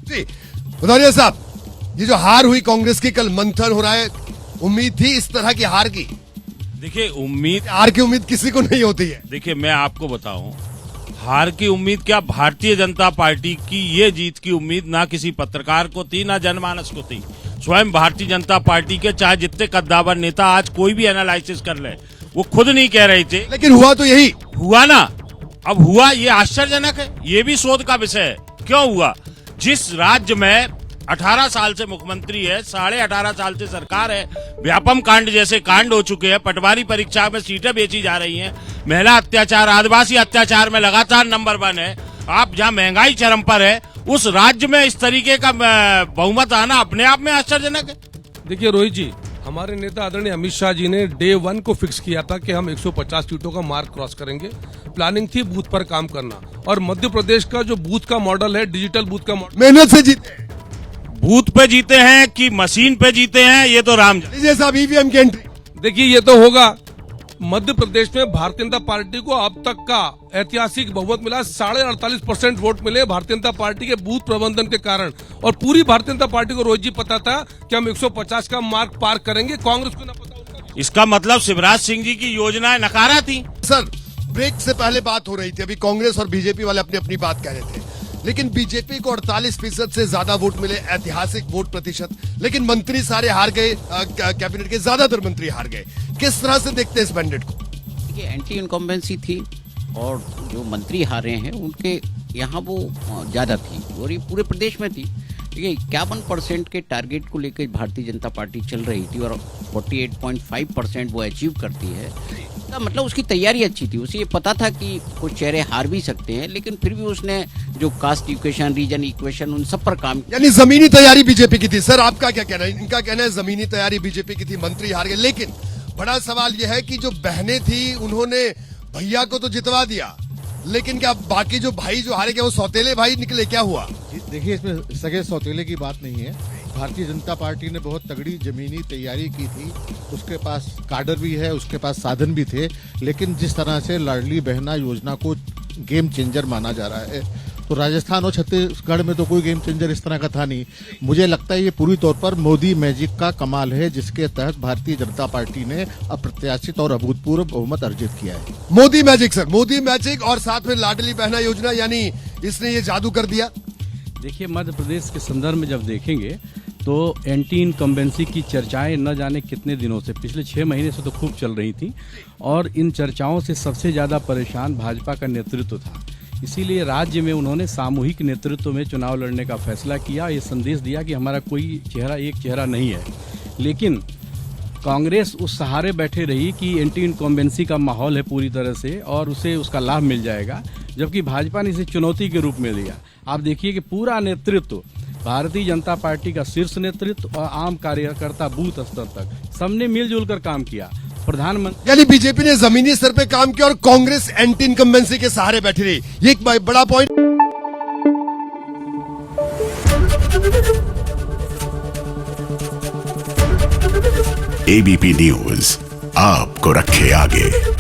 जी भदौरिया साहब, ये जो हार हुई कांग्रेस की, कल मंथन हो रहा है, उम्मीद थी इस तरह की हार की? देखिए उम्मीद, हार की उम्मीद किसी को नहीं होती है। देखिए मैं आपको बताऊं, हार की उम्मीद क्या, भारतीय जनता पार्टी की ये जीत की उम्मीद ना किसी पत्रकार को थी ना जनमानस को थी। स्वयं भारतीय जनता पार्टी के चाहे जितने कद्दावर नेता आज कोई भी एनालिसिस कर ले, वो खुद नहीं कह रहे थे, लेकिन हुआ तो यही हुआ ना। अब हुआ, ये आश्चर्यजनक है, ये भी शोध का विषय है। क्यों हुआ? जिस राज्य में 18 साल से मुख्यमंत्री है, 18.5 साल से सरकार है, व्यापम कांड जैसे कांड हो चुके हैं, पटवारी परीक्षा में सीटें बेची जा रही हैं, महिला अत्याचार, आदिवासी अत्याचार में लगातार नंबर 1 है, आप जहां महंगाई चरम पर है, उस राज्य में इस तरीके का बहुमत आना अपने आप में आश्चर्यजनक है। देखिए रोहित जी, हमारे नेता आदरणीय अमित शाह जी ने डे 1 को फिक्स किया था कि हम 150 सीटों का मार्क क्रॉस करेंगे। प्लानिंग थी बूथ पर काम करना, और मध्य प्रदेश का जो बूथ का मॉडल है, डिजिटल बूथ का मॉडल, मेहनत से जीते। बूथ पे जीते हैं कि मशीन पे जीते हैं, ये तो राम जाने। जैसा ईवीएम की एंट्री, देखिए ये तो होगा। मध्य प्रदेश में भारतीय जनता पार्टी को अब तक का ऐतिहासिक बहुमत मिला, 48.5% वोट मिले भारतीय जनता पार्टी के बूथ प्रबंधन के कारण। और पूरी भारतीय जनता पार्टी को रोहित जी पता था कि हम 150 का मार्क पार करेंगे, कांग्रेस को न पता उनका। इसका मतलब शिवराज सिंह जी की योजनाएं नकारा थी। सर ब्रेक से पहले बात हो रही थी, अभी कांग्रेस और बीजेपी वाले अपनी अपनी बात कह रहे थे, लेकिन बीजेपी को 48% से ज्यादा वोट मिले, ऐतिहासिक वोट प्रतिशत, लेकिन मंत्री सारे हार गए, कैबिनेट के ज्यादातर मंत्री हार गए। किस तरह से देखते हैं इस मैंडेट को? ये एंटी इनकम्बेंसी थी, और जो मंत्री हारे हैं उनके यहाँ वो ज़्यादा थी, और ये पूरे प्रदेश में थी। देखिए 51% के टारगेट को लेकर भारतीय जनता पार्टी चल रही थी, और 48.5% वो अचीव करती है। इसका मतलब उसकी तैयारी अच्छी थी, उसे ये पता था कि कुछ चेहरे हार भी सकते हैं, लेकिन फिर भी उसने जो कास्ट इक्वेशन, रीजन इक्वेशन, उन सब पर काम किया। यानी जमीनी तैयारी बीजेपी की थी। सर आपका क्या कहना है? इनका कहना है जमीनी तैयारी बीजेपी की थी, मंत्री हार गए, लेकिन बड़ा सवाल यह है कि जो बहनें थी उन्होंने भैया को तो जितवा दिया, लेकिन क्या बाकी जो भाई जो हारे गए वो सौतेले भाई निकले? क्या हुआ? देखिए इसमें सगे सौतेले की बात नहीं है। भारतीय जनता पार्टी ने बहुत तगड़ी जमीनी तैयारी की थी, उसके पास काडर भी है, उसके पास साधन भी थे, लेकिन जिस तरह से लाडली बहना योजना को गेम चेंजर माना जा रहा है, तो राजस्थान और छत्तीसगढ़ में तो कोई गेम चेंजर इस तरह का था नहीं। मुझे लगता है ये पूरी तौर पर मोदी मैजिक का कमाल है, जिसके तहत भारतीय जनता पार्टी ने अप्रत्याशित और अभूतपूर्व बहुमत अर्जित किया है। Modi magic sir, Modi magic, और साथ में लाडली बहना योजना, यानी इसने ये जादू कर दिया। देखिए मध्य प्रदेश के संदर्भ में जब देखेंगे तो एंटी इनकम्बेंसी की चर्चाएं न जाने कितने दिनों से, पिछले 6 महीने से तो खूब चल रही थी, और इन चर्चाओं से सबसे ज़्यादा परेशान भाजपा का नेतृत्व था। इसीलिए राज्य में उन्होंने सामूहिक नेतृत्व में चुनाव लड़ने का फैसला किया, ये संदेश दिया कि हमारा कोई चेहरा, एक चेहरा नहीं है। लेकिन कांग्रेस उस सहारे बैठे रही कि एंटी इनकम्बेंसी का माहौल है पूरी तरह से, और उसे उसका लाभ मिल जाएगा, जबकि भाजपा ने इसे चुनौती के रूप में लिया। आप देखिए कि पूरा नेतृत्व, भारतीय जनता पार्टी का शीर्ष नेतृत्व और आम कार्यकर्ता बूथ स्तर तक, सबने मिलजुल कर काम किया। प्रधानमंत्री, यानी बीजेपी ने जमीनी स्तर पे काम किया और कांग्रेस एंटी इनकम्बेंसी के सहारे बैठी रही, ये एक बड़ा पॉइंट। एबीपी न्यूज आपको रखे आगे।